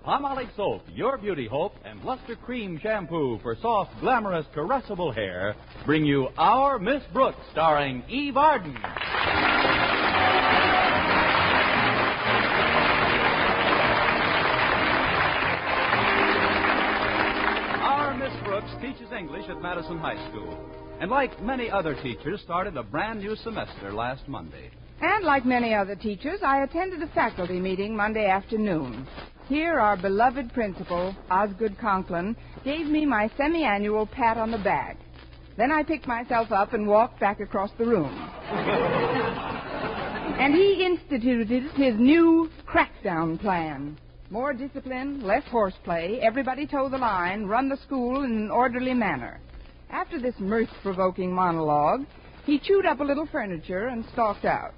Palmolive Soap, Your Beauty Hope, and Luster Cream Shampoo for soft, glamorous, caressable hair bring you Our Miss Brooks, starring Eve Arden. Our Miss Brooks teaches English at Madison High School, and like many other teachers, started a brand new semester last Monday. And like many other teachers, I attended a faculty meeting Monday afternoon. Here, our beloved principal, Osgood Conklin, gave me my semi-annual pat on the back. Then I picked myself up and walked back across the room. And he instituted his new crackdown plan. More discipline, less horseplay, everybody toe the line, run the school in an orderly manner. After this mirth-provoking monologue, he chewed up a little furniture and stalked out.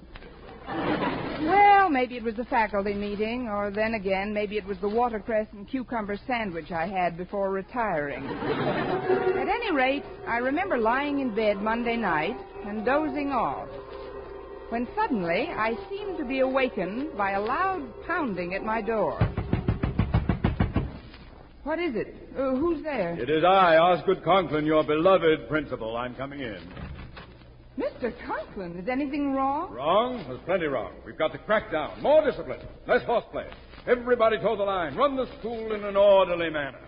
Well, maybe it was the faculty meeting, or then again, maybe it was the watercress and cucumber sandwich I had before retiring. At any rate, I remember lying in bed Monday night and dozing off, when suddenly I seemed to be awakened by a loud pounding at my door. What is it? Who's there? It is I, Osgood Conklin, your beloved principal. I'm coming in. Mr. Conklin, is anything wrong? Wrong? There's plenty wrong. We've got to crack down. More discipline. Less horseplay. Everybody toe the line. Run the school in an orderly manner.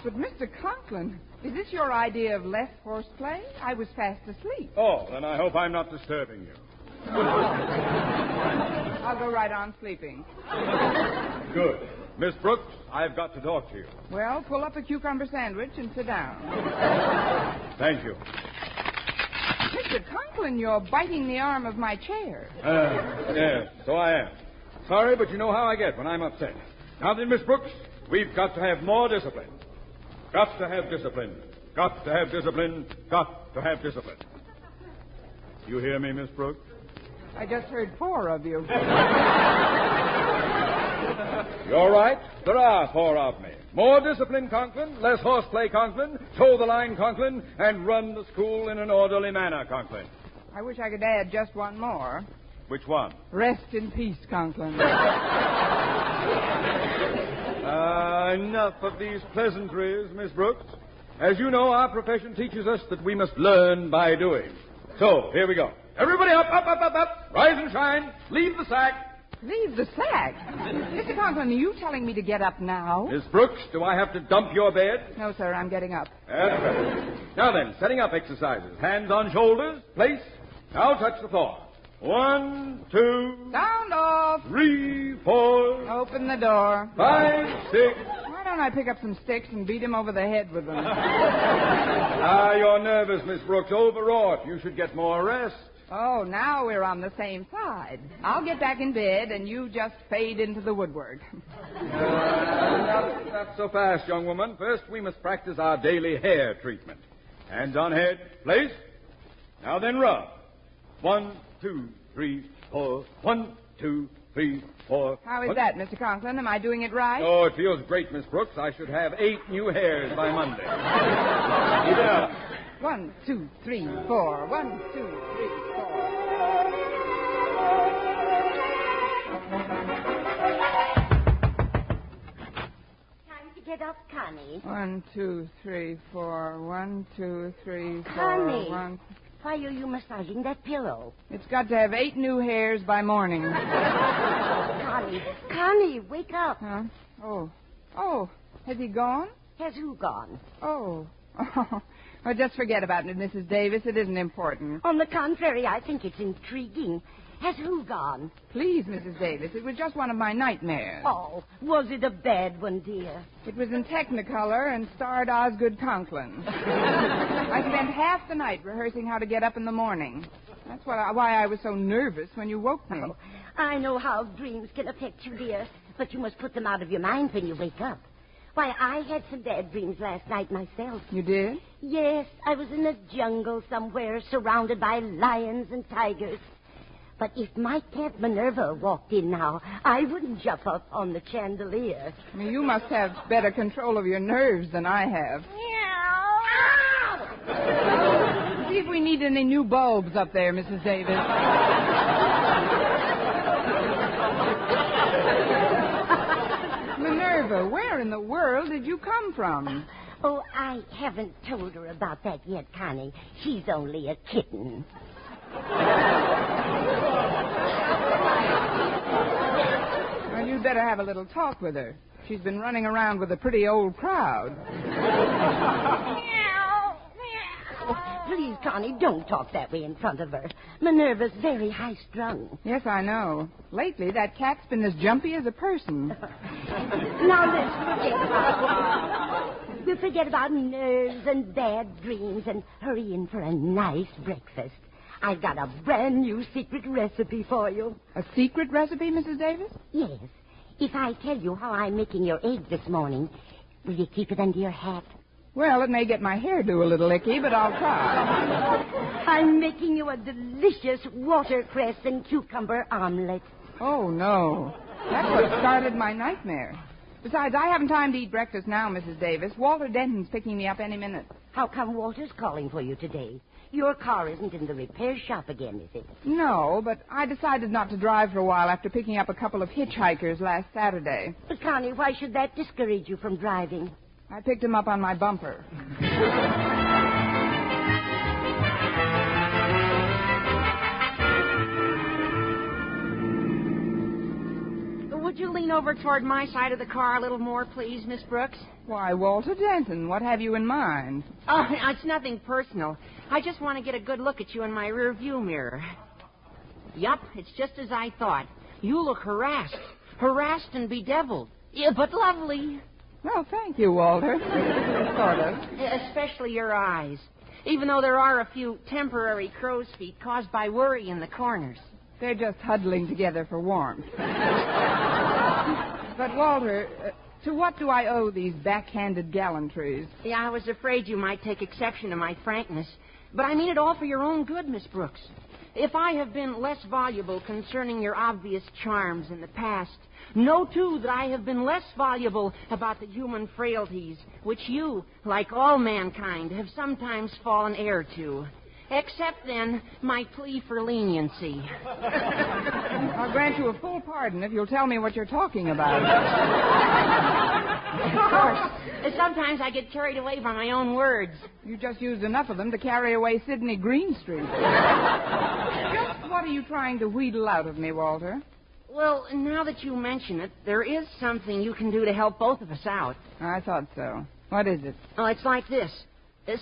But, Mr. Conklin, is this your idea of less horseplay? I was fast asleep. Oh, then I hope I'm not disturbing you. I'll go right on sleeping. Good. Miss Brooks, I've got to talk to you. Well, pull up a cucumber sandwich and sit down. Thank you. Mr. Conklin, you're biting the arm of my chair. Yes, so I am. Sorry, but you know how I get when I'm upset. Now then, Miss Brooks, we've got to have more discipline. Got to have discipline. Got to have discipline. Got to have discipline. You hear me, Miss Brooks? I just heard 4 of you. You're right. There are 4 of me. More discipline, Conklin. Less horseplay, Conklin. Toe the line, Conklin. And run the school in an orderly manner, Conklin. I wish I could add just one more. Which one? Rest in peace, Conklin. Enough of these pleasantries, Miss Brooks. As you know, our profession teaches us that we must learn by doing. So, here we go. Everybody up, up, up, up, up. Rise and shine. Leave the sack. Leave the sack? Mr. Conklin, are you telling me to get up now? Miss Brooks, do I have to dump your bed? No, sir, I'm getting up. That's right. Now then, setting up exercises. Hands on shoulders. Place. Now touch the floor. 1, 2... Sound off. 3, 4... Open the door. 5, 6... Why don't I pick up some sticks and beat him over the head with them? You're nervous, Miss Brooks. Overwrought. You should get more rest. Oh, now we're on the same side. I'll get back in bed, and you just fade into the woodwork. Not so fast, young woman. First, we must practice our daily hair treatment. Hands on head. Place. Now then, rub. 1, 2, 3, 4. 1, 2, 3, 4. How is that, Mr. Conklin? Am I doing it right? Oh, it feels great, Miss Brooks. I should have 8 new hairs by Monday. Keep it up. 1, 2, 3, 4. 1, 2, 3, 4. Time to get up, Connie. 1, 2, 3, 4. 1, 2, 3, 4. Connie. 1. Why are you massaging that pillow? It's got to have 8 new hairs by morning. Connie, wake up. Huh? Oh, has he gone? Has who gone? Oh. Well, just forget about it, Mrs. Davis. It isn't important. On the contrary, I think it's intriguing. Has who gone? Please, Mrs. Davis, it was just one of my nightmares. Oh, was it a bad one, dear? It was in Technicolor and starred Osgood Conklin. I spent half the night rehearsing how to get up in the morning. That's why I was so nervous when you woke me. Oh, I know how dreams can affect you, dear, but you must put them out of your mind when you wake up. Why, I had some bad dreams last night myself. You did? Yes, I was in a jungle somewhere surrounded by lions and tigers. But if my Camp Minerva walked in now, I wouldn't jump up on the chandelier. I mean, you must have better control of your nerves than I have. Meow. See if we need any new bulbs up there, Mrs. Davis. Minerva, where in the world did you come from? Oh, I haven't told her about that yet, Connie. She's only a kitten. Well, you'd better have a little talk with her. She's been running around with a pretty old crowd. Please, Connie, don't talk that way in front of her. Minerva's very high-strung. Yes, I know. Lately, that cat's been as jumpy as a person. Now, we'll forget about nerves and bad dreams and hurry in for a nice breakfast. I've got a brand new secret recipe for you. A secret recipe, Mrs. Davis? Yes. If I tell you how I'm making your eggs this morning, will you keep it under your hat? Well, it may get my hairdo a little icky, but I'll try. I'm making you a delicious watercress and cucumber omelet. Oh, no. That's what started my nightmare. Besides, I haven't time to eat breakfast now, Mrs. Davis. Walter Denton's picking me up any minute. How come Walter's calling for you today? Your car isn't in the repair shop again, is it? No, but I decided not to drive for a while after picking up a couple of hitchhikers last Saturday. But, Connie, why should that discourage you from driving? I picked him up on my bumper. Would you lean over toward my side of the car a little more, please, Miss Brooks? Why, Walter Denton, what have you in mind? Oh, it's nothing personal. I just want to get a good look at you in my rear view mirror. Yup, it's just as I thought. You look harassed. Harassed and bedeviled. Yeah, but lovely. Well, thank you, Walter. Sort of. Especially your eyes. Even though there are a few temporary crow's feet caused by worry in the corners. They're just huddling together for warmth. But, Walter, to what do I owe these backhanded gallantries? Yeah, I was afraid you might take exception to my frankness. But I mean it all for your own good, Miss Brooks. If I have been less voluble concerning your obvious charms in the past, know, too, that I have been less voluble about the human frailties which you, like all mankind, have sometimes fallen heir to. Except, then, my plea for leniency. I'll grant you a full pardon if you'll tell me what you're talking about. Of course. Sometimes I get carried away by my own words. You just used enough of them to carry away Sidney Greenstreet. Just what are you trying to wheedle out of me, Walter? Well, now that you mention it, there is something you can do to help both of us out. I thought so. What is it? Oh, it's like this.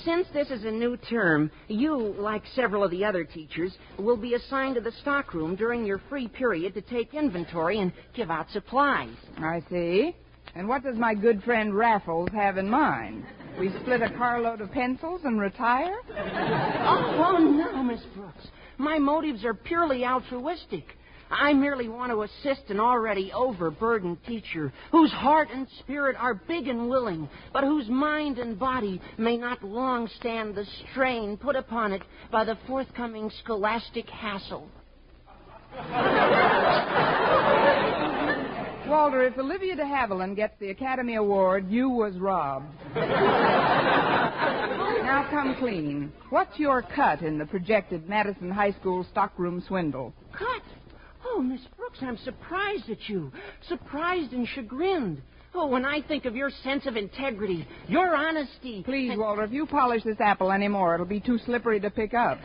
Since this is a new term, you, like several of the other teachers, will be assigned to the stockroom during your free period to take inventory and give out supplies. I see. And what does my good friend Raffles have in mind? We split a carload of pencils and retire? Oh, no, Miss Brooks. My motives are purely altruistic. I merely want to assist an already overburdened teacher whose heart and spirit are big and willing, but whose mind and body may not long stand the strain put upon it by the forthcoming scholastic hassle. Walter, if Olivia de Havilland gets the Academy Award, you was robbed. Now come clean. What's your cut in the projected Madison High School stockroom swindle? Cut? Oh, Miss Brooks, I'm surprised at you. Surprised and chagrined. Oh, when I think of your sense of integrity, your honesty... Please, Walter, if you polish this apple any more, it'll be too slippery to pick up.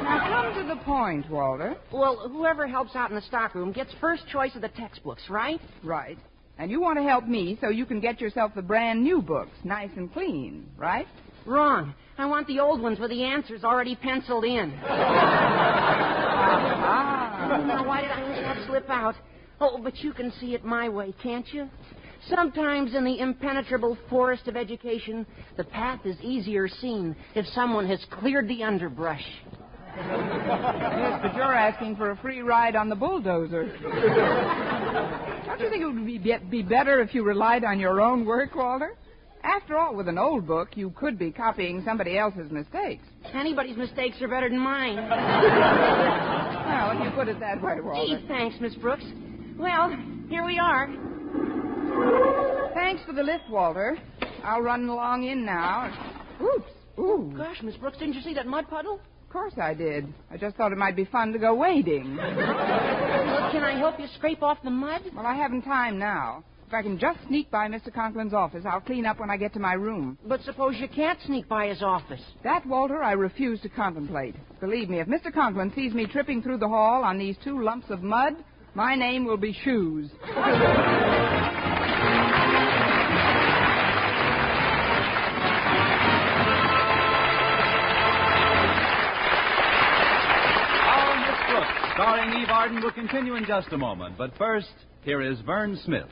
Now, come to the point, Walter. Well, whoever helps out in the stockroom gets first choice of the textbooks, right? Right. And you want to help me so you can get yourself the brand new books, nice and clean, right? Wrong. I want the old ones with the answers already penciled in. Now, why did I let that slip out? Oh, but you can see it my way, can't you? Sometimes in the impenetrable forest of education, the path is easier seen if someone has cleared the underbrush. Yes, but you're asking for a free ride on the bulldozer. Don't you think it would be better if you relied on your own work, Walter? After all, with an old book, you could be copying somebody else's mistakes. Anybody's mistakes are better than mine. Well, if you put it that way, Walter. Gee, thanks, Miss Brooks. Well, here we are. Thanks for the lift, Walter. I'll run along in now. Oops. Ooh. Gosh, Miss Brooks, didn't you see that mud puddle? Of course I did. I just thought it might be fun to go wading. Well, can I help you scrape off the mud? Well, I haven't time now. If I can just sneak by Mr. Conklin's office, I'll clean up when I get to my room. But suppose you can't sneak by his office. That, Walter, I refuse to contemplate. Believe me, if Mr. Conklin sees me tripping through the hall on these 2 lumps of mud, my name will be Shoes. Starring Eve Arden will continue in just a moment. But first, here is Vern Smith.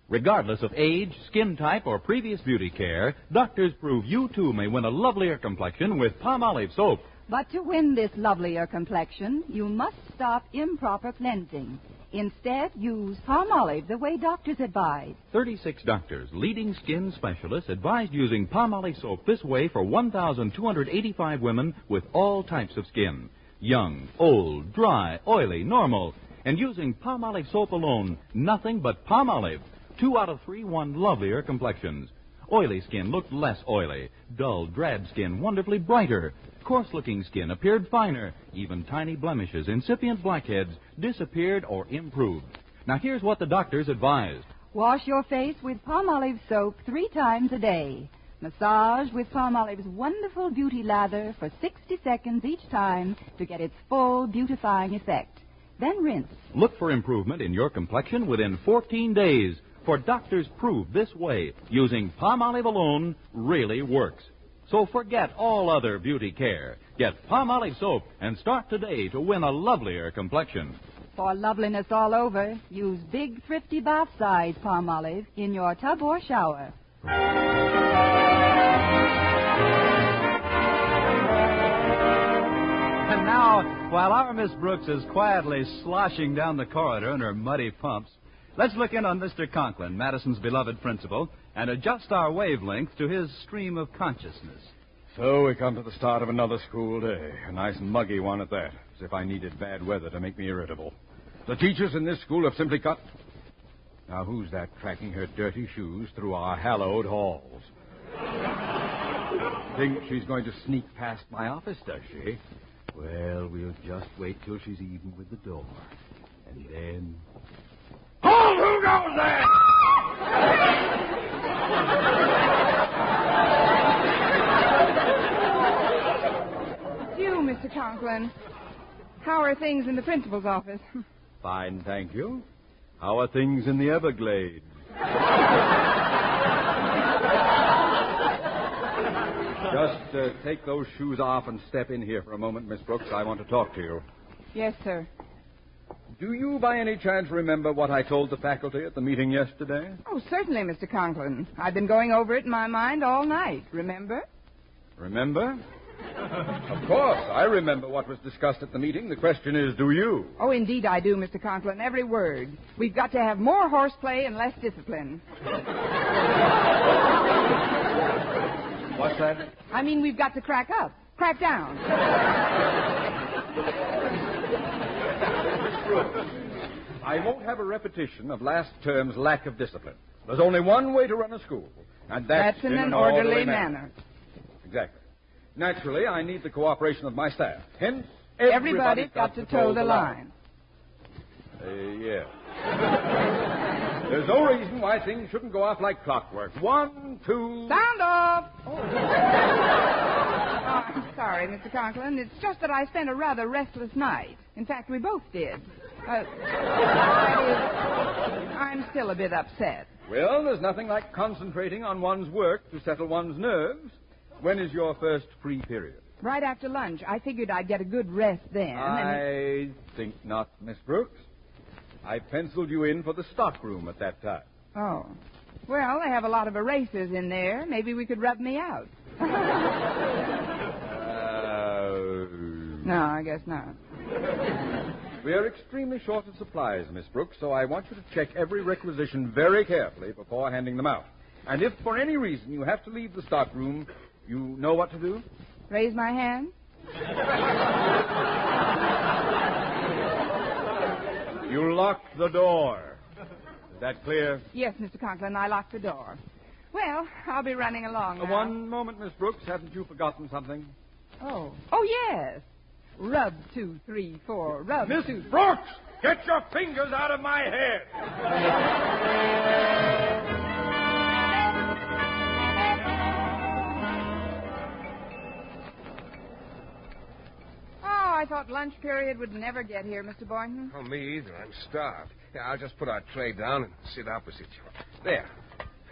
Regardless of age, skin type, or previous beauty care, doctors prove you too may win a lovelier complexion with Palmolive soap. But to win this lovelier complexion, you must stop improper cleansing. Instead, use Palmolive the way doctors advise. 36 doctors, leading skin specialists, advised using Palmolive soap this way for 1,285 women with all types of skin. Young, old, dry, oily, normal. And using Palmolive soap alone, nothing but Palmolive. 2 out of 3 won lovelier complexions. Oily skin looked less oily. Dull, drab skin wonderfully brighter. Coarse-looking skin appeared finer. Even tiny blemishes, incipient blackheads, disappeared or improved. Now here's what the doctors advised. Wash your face with Palmolive soap 3 times a day. Massage with Palmolive's wonderful beauty lather for 60 seconds each time to get its full beautifying effect. Then rinse. Look for improvement in your complexion within 14 days. For doctors prove this way, using Palmolive alone really works. So forget all other beauty care. Get Palmolive soap and start today to win a lovelier complexion. For loveliness all over, use big, thrifty bath-size Palmolive in your tub or shower. And now, while our Miss Brooks is quietly sloshing down the corridor in her muddy pumps, let's look in on Mr. Conklin, Madison's beloved principal, and adjust our wavelength to his stream of consciousness. So we come to the start of another school day. A nice muggy one at that, as if I needed bad weather to make me irritable. The teachers in this school have simply cut... Now, who's that tracking her dirty shoes through our hallowed halls? Think she's going to sneak past my office, does she? Well, we'll just wait till she's even with the door. And then... Hold! Who goes there? You, Mr. Conklin. How are things in the principal's office? Fine, thank you. How are things in the Everglades? Just take those shoes off and step in here for a moment, Miss Brooks. I want to talk to you. Yes, sir. Do you by any chance remember what I told the faculty at the meeting yesterday? Oh, certainly, Mr. Conklin. I've been going over it in my mind all night, remember? Remember? Of course, I remember what was discussed at the meeting. The question is, do you? Oh, indeed I do, Mr. Conklin, every word. We've got to have more horseplay and less discipline. What's that? I mean, we've got to crack up. Crack down. I won't have a repetition of last term's lack of discipline. There's only one way to run a school, and that's in an orderly manner. Exactly. Naturally, I need the cooperation of my staff. Hence, everybody's got to toe the line. Yeah. There's no reason why things shouldn't go off like clockwork. 1, 2... Sound off! Oh, I'm sorry, Mr. Conklin. It's just that I spent a rather restless night. In fact, we both did. I'm still a bit upset. Well, there's nothing like concentrating on one's work to settle one's nerves. When is your first free period? Right after lunch. I figured I'd get a good rest then. I think not, Miss Brooks. I penciled you in for the stockroom at that time. Oh. Well, they have a lot of erasers in there. Maybe we could rub me out. No, I guess not. We are extremely short of supplies, Miss Brooks, so I want you to check every requisition very carefully before handing them out. And if for any reason you have to leave the stockroom, you know what to do? Raise my hand? You lock the door. Is that clear? Yes, Mr. Conklin, I locked the door. Well, I'll be running along now. One moment, Miss Brooks. Haven't you forgotten something? Oh, yes. Rub 2, 3, 4. Rub Miss 2. Brooks! Get your fingers out of my head. I thought lunch period would never get here, Mr. Boynton. Oh, me either. I'm starved. Yeah, I'll just put our tray down and sit opposite you. There.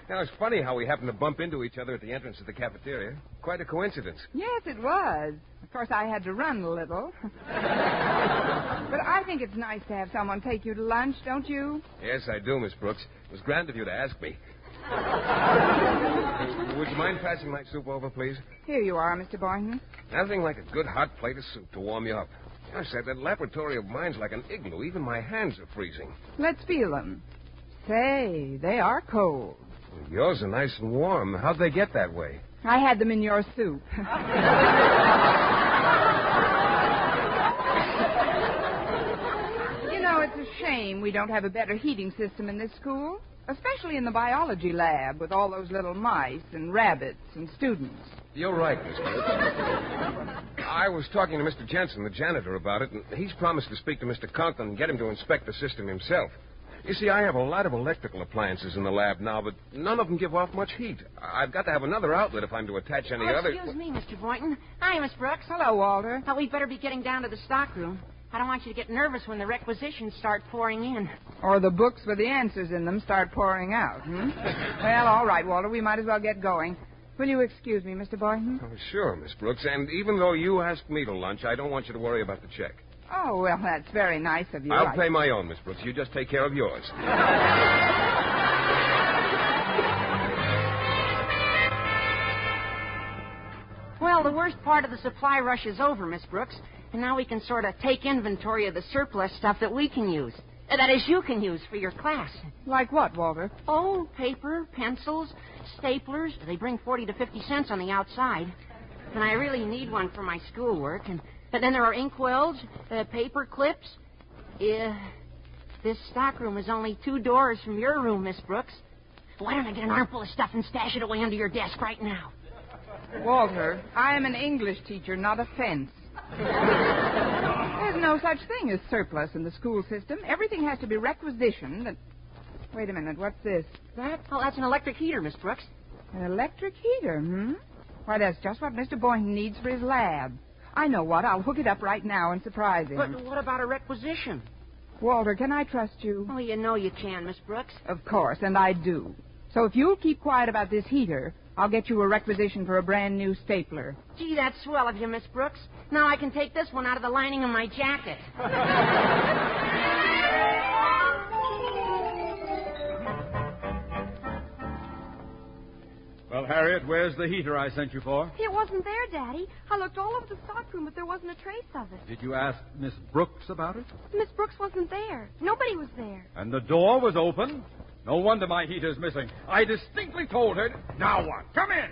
Now, it's funny how we happened to bump into each other at the entrance of the cafeteria. Quite a coincidence. Yes, it was. Of course, I had to run a little. But I think it's nice to have someone take you to lunch, don't you? Yes, I do, Miss Brooks. It was grand of you to ask me. Would you mind passing my soup over, please? Here you are, Mr. Boynton. Nothing like a good hot plate of soup to warm you up. I said that laboratory of mine's like an igloo. Even my hands are freezing. Let's feel them. Say, they are cold. Yours are nice and warm. How'd they get that way? I had them in your soup. You know, it's a shame we don't have a better heating system in this school, especially in the biology lab with all those little mice and rabbits and students. You're right, Miss Brooks. I was talking to Mr. Jensen, the janitor, about it, and he's promised to speak to Mr. Conklin and get him to inspect the system himself. You see, I have a lot of electrical appliances in the lab now, but none of them give off much heat. I've got to have another outlet if I'm to attach any other... Excuse me, Mr. Boynton. Hi, Miss Brooks. Hello, Walter. We'd better be getting down to the stockroom. I don't want you to get nervous when the requisitions start pouring in. Or the books with the answers in them start pouring out, Well, all right, Walter, we might as well get going. Will you excuse me, Mr. Boynton? Oh, sure, Miss Brooks. And even though you asked me to lunch, I don't want you to worry about the check. Oh, well, that's very nice of you. I'll pay my own, Miss Brooks. You just take care of yours. Well, the worst part of the supply rush is over, Miss Brooks. And now we can sort of take inventory of the surplus stuff that we can use. That is, you can use for your class. Like what, Walter? Oh, paper, pencils, staplers. They bring 40 to 50 cents on the outside. And I really need one for my schoolwork. But then there are inkwells, paper clips. This stockroom is only 2 doors from your room, Miss Brooks. Why don't I get an armful of stuff and stash it away under your desk right now? Walter, I am an English teacher, not a fence. There's no such thing as surplus in the school system. Everything has to be requisitioned. And... Wait a minute, what's this? That's an electric heater, Miss Brooks. An electric heater, Why, that's just what Mr. Boynton needs for his lab. I know what. I'll hook it up right now and surprise him. But what about a requisition? Walter, can I trust you? Oh, you know you can, Miss Brooks. Of course, and I do. So if you'll keep quiet about this heater, I'll get you a requisition for a brand new stapler. Gee, that's swell of you, Miss Brooks. Now I can take this one out of the lining of my jacket. Well, Harriet, where's the heater I sent you for? It wasn't there, Daddy. I looked all over the stockroom, but there wasn't a trace of it. Did you ask Miss Brooks about it? Miss Brooks wasn't there. Nobody was there. And the door was open? No wonder my heater's missing. I distinctly told her... Now what? Come in!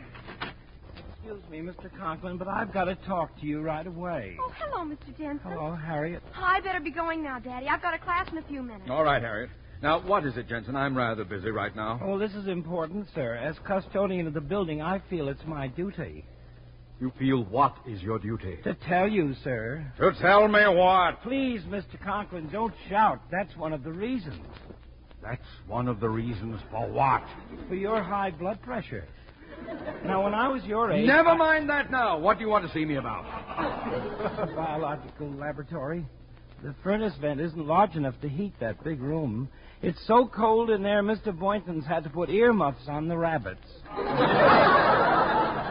Excuse me, Mr. Conklin, but I've got to talk to you right away. Oh, hello, Mr. Jensen. Hello, Harriet. I better be going now, Daddy. I've got a class in a few minutes. All right, Harriet. Now, what is it, Jensen? I'm rather busy right now. Oh, this is important, sir. As custodian of the building, I feel it's my duty. You feel what is your duty? To tell you, sir. To tell me what? Please, Mr. Conklin, don't shout. That's one of the reasons. That's one of the reasons for what? For your high blood pressure. Now, when I was your age... Never mind that now. What do you want to see me about? Biological laboratory. The furnace vent isn't large enough to heat that big room. It's so cold in there, Mr. Boynton's had to put earmuffs on the rabbits.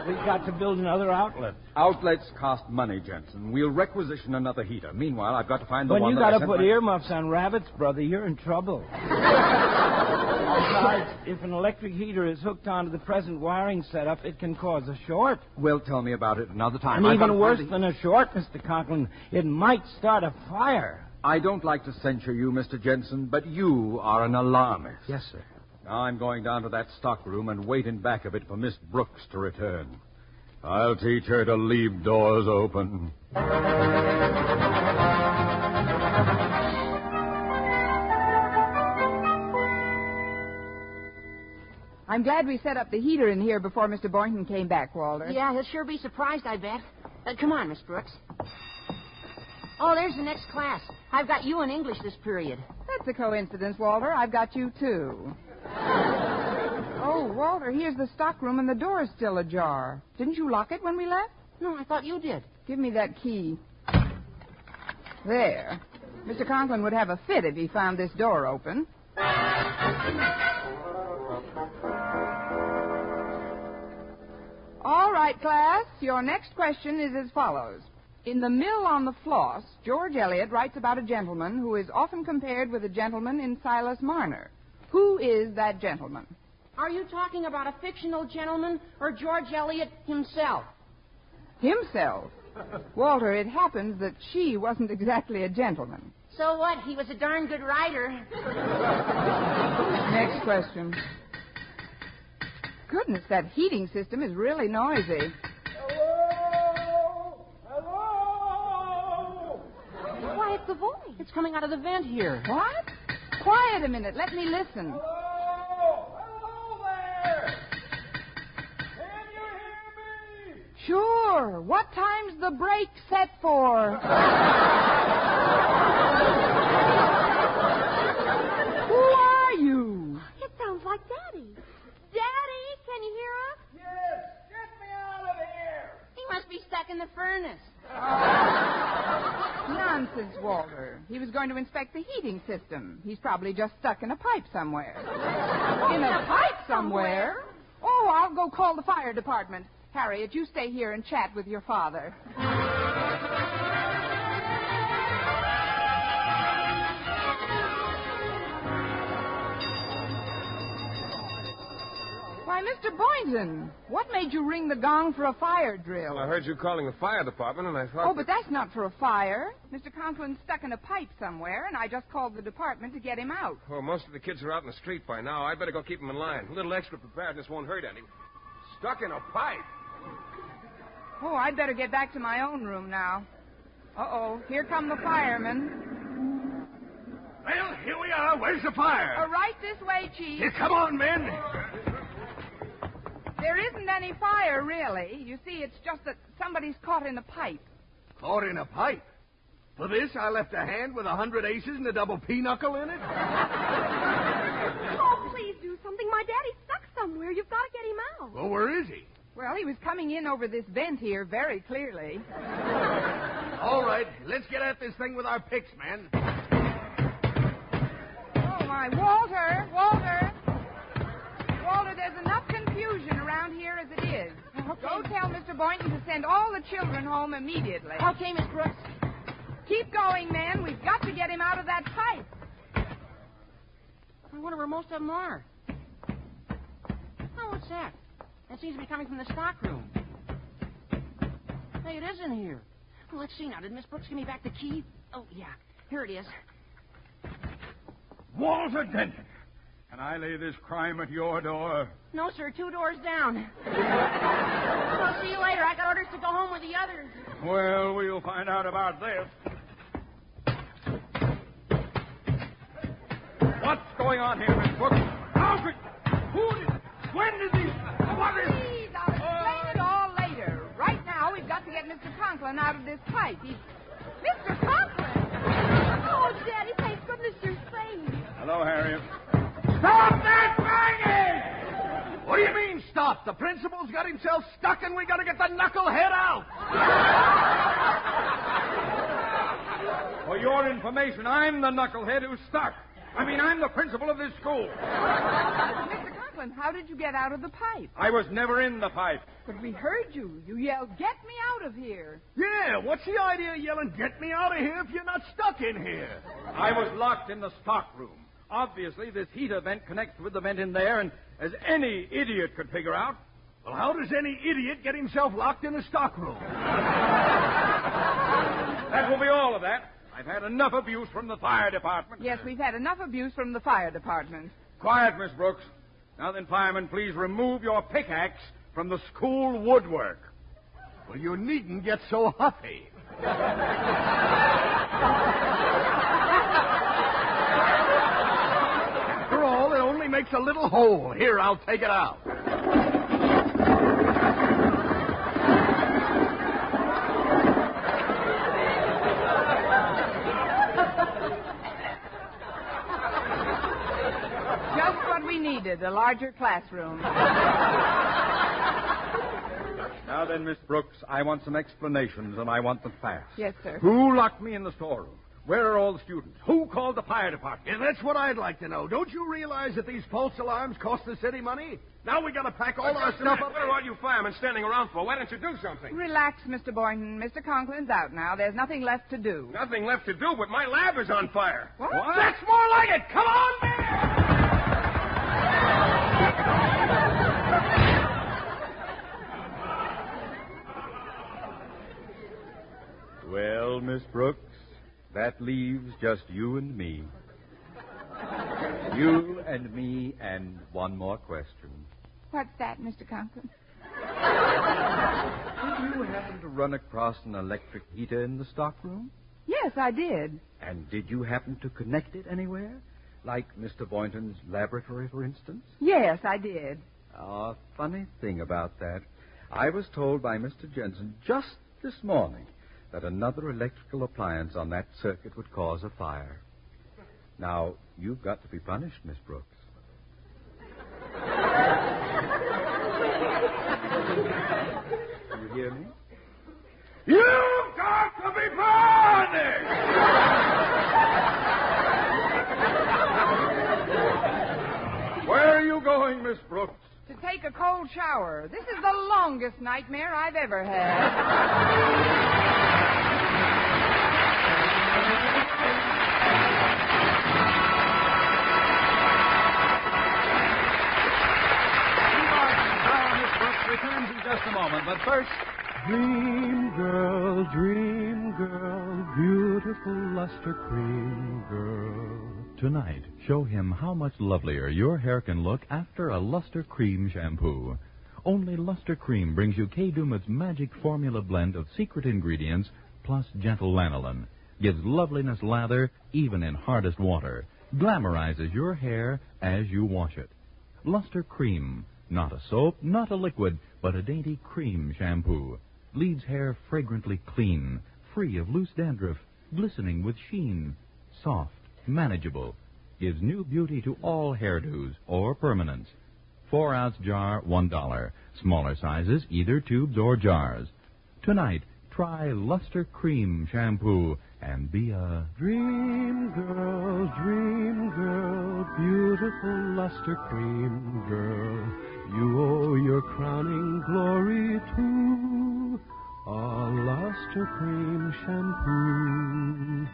We've got to build another outlet. Outlets cost money, Jensen. We'll requisition another heater. Meanwhile, I've got to find the one When you that got to put earmuffs on rabbits, brother, you're in trouble. Besides, if an electric heater is hooked onto the present wiring setup, it can cause a short. Well, tell me about it another time. And even worse than a short, Mr. Conklin, it might start a fire. I don't like to censure you, Mr. Jensen, but you are an alarmist. Yes, sir. Now I'm going down to that stockroom and wait in back of it for Miss Brooks to return. I'll teach her to leave doors open. I'm glad we set up the heater in here before Mr. Boynton came back, Walter. Yeah, he'll sure be surprised, I bet. Come on, Miss Brooks. Oh, there's the next class. I've got you in English this period. That's a coincidence, Walter. I've got you, too. Oh, Walter, here's the stockroom, and the door's still ajar. Didn't you lock it when we left? No, I thought you did. Give me that key. There. Mr. Conklin would have a fit if he found this door open. All right, class. Your next question is as follows. In The Mill on the Floss, George Eliot writes about a gentleman who is often compared with a gentleman in Silas Marner. Who is that gentleman? Are you talking about a fictional gentleman or George Eliot himself? Himself. Walter, it happens that she wasn't exactly a gentleman. So what? He was a darn good writer. Next question. Goodness, that heating system is really noisy. Hello? Hello? Why, it's the voice. It's coming out of the vent here. What? Quiet a minute. Let me listen. Hello? Hello there? Can you hear me? Sure. What time's the break set for? Who are you? It sounds like Daddy. Daddy, can you hear us? Yes, get me out of here. He must be stuck in the furnace. Nonsense, Walter. He was going to inspect the heating system. He's probably just stuck in a pipe somewhere. In a pipe somewhere? Oh, I'll go call the fire department. Harriet, you stay here and chat with your father. Why, Mr. Boynton, what made you ring the gong for a fire drill? Well, I heard you calling the fire department, and I thought... Oh, but that's not for a fire. Mr. Conklin's stuck in a pipe somewhere, and I just called the department to get him out. Well, most of the kids are out in the street by now. I better go keep them in line. A little extra preparedness won't hurt any. Stuck in a pipe? Oh, I'd better get back to my own room now. Uh-oh, here come the firemen. Well, here we are. Where's the fire? Right this way, Chief. Here, come on, men. There isn't any fire, really. You see, it's just that somebody's caught in a pipe. Caught in a pipe. For this, I left a hand with 100 aces and a double pinochle in it. Oh, please do something. My daddy's stuck somewhere. You've got to get him out. Well, where is he? Well, he was coming in over this vent here very clearly. All right, let's get at this thing with our picks, man. Oh, my. Walter! Walter, there's enough confusion around here as it is. Okay. Go tell Mr. Boynton to send all the children home immediately. Okay, Miss Brooks. Keep going, men. We've got to get him out of that pipe. I wonder where most of them are. Oh, what's that? That seems to be coming from the stockroom. Hey, it is in here. Well, let's see now. Did Miss Brooks give me back the key? Oh, yeah. Here it is. Walter Denton. Can I lay this crime at your door? No, sir. 2 doors down. I'll see you later. I got orders to go home with the others. Well, we'll find out about this. What's going on here, Miss Brooks? How's it? Who did... When did these... What is... Please, I'll explain it all later. Right now, we've got to get Mr. Conklin out of this pipe. Mr. Conklin! Oh, Daddy, thank goodness you're safe. Hello, Harriet. Stop that banging! What do you mean, stop? The principal's got himself stuck and we got to get the knucklehead out. For your information, I'm the knucklehead who's stuck. I'm the principal of this school. Mr. Conklin, how did you get out of the pipe? I was never in the pipe. But we heard you. You yelled, "Get me out of here." Yeah, what's the idea of yelling, "Get me out of here," if you're not stuck in here? I was locked in the stockroom. Obviously, this heater vent connects with the vent in there, and as any idiot could figure out... Well, how does any idiot get himself locked in a stockroom? That will be all of that. I've had enough abuse from the fire department. Yes, we've had enough abuse from the fire department. Quiet, Miss Brooks. Now then, firemen, please remove your pickaxe from the school woodwork. Well, you needn't get so huffy. After all, it only makes a little hole. Here, I'll take it out. needed a larger classroom. Now then, Miss Brooks, I want some explanations, and I want them fast. Yes, sir. Who locked me in the storeroom? Where are all the students? Who called the fire department? Yeah, that's what I'd like to know. Don't you realize that these false alarms cost the city money? Now we gotta pack all our stuff up. What are all you firemen standing around for? Why don't you do something? Relax, Mr. Boynton. Mr. Conklin's out now. There's nothing left to do. Nothing left to do, but my lab is on fire. What? That's more like it. Come on, man! Well, Miss Brooks, that leaves just you and me. You and me and one more question. What's that, Mr. Conklin? Did you happen to run across an electric heater in the stockroom? Yes, I did. And did you happen to connect it anywhere? Like Mr. Boynton's laboratory, for instance? Yes, I did. A funny thing about that. I was told by Mr. Jensen just this morning that another electrical appliance on that circuit would cause a fire. Now, you've got to be punished, Miss Brooks. You hear me? You've got to be punished! Where are you going, Miss Brooks? To take a cold shower. This is the longest nightmare I've ever had. Returns in just a moment, but first... Dream girl, beautiful luster cream girl. Tonight, show him how much lovelier your hair can look after a Luster Cream shampoo. Only Luster Cream brings you Kay Daumit's magic formula blend of secret ingredients plus gentle lanolin. Gives loveliness lather even in hardest water. Glamorizes your hair as you wash it. Luster Cream. Not a soap, not a liquid, but a dainty cream shampoo. Leaves hair fragrantly clean, free of loose dandruff, glistening with sheen. Soft, manageable. Gives new beauty to all hairdos or permanents. 4-ounce jar, $1. Smaller sizes, either tubes or jars. Tonight, try Luster Cream shampoo and be a dream girl, beautiful luster cream girl. You owe your crowning glory to a luster cream shampoo.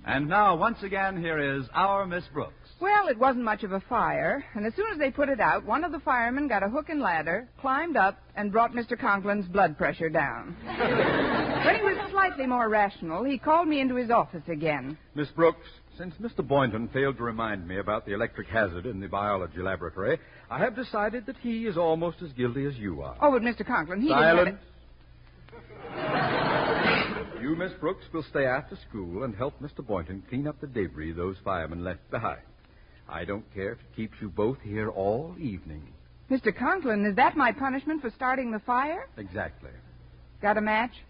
And now, once again, here is our Miss Brooks. Well, it wasn't much of a fire, and as soon as they put it out, one of the firemen got a hook and ladder, climbed up, and brought Mr. Conklin's blood pressure down. When he was slightly more rational, he called me into his office again. Miss Brooks, since Mr. Boynton failed to remind me about the electric hazard in the biology laboratory, I have decided that he is almost as guilty as you are. Oh, but Mr. Conklin, he Silence. You, Miss Brooks, will stay after school and help Mr. Boynton clean up the debris those firemen left behind. I don't care if it keeps you both here all evening. Mr. Conklin, is that my punishment for starting the fire? Exactly. Got a match?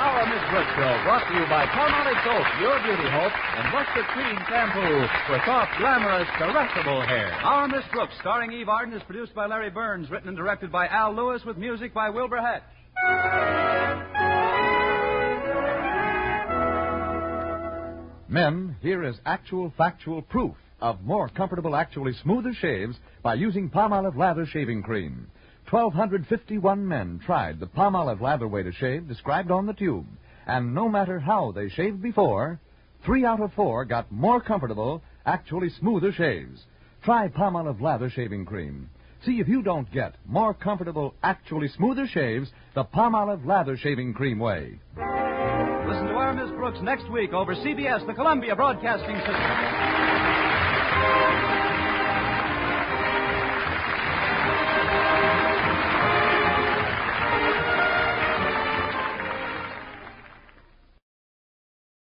Our Miss Brooks Show, brought to you by Palmolive Soap, Your Beauty Hope, and Luster Cream Shampoo for soft, glamorous, caressable hair. Our Miss Brooks, starring Eve Arden, is produced by Larry Burns, written and directed by Al Lewis, with music by Wilbur Hatch. Men, here is actual, factual proof of more comfortable, actually smoother shaves by using Palmolive Lather Shaving Cream. 1,251 men tried the Palmolive Lather way to shave described on the tube. And no matter how they shaved before, 3 out of 4 got more comfortable, actually smoother shaves. Try Palmolive Lather Shaving Cream. See if you don't get more comfortable, actually smoother shaves the Palmolive Lather Shaving Cream way. Listen to our Miss Brooks next week over CBS, the Columbia Broadcasting System.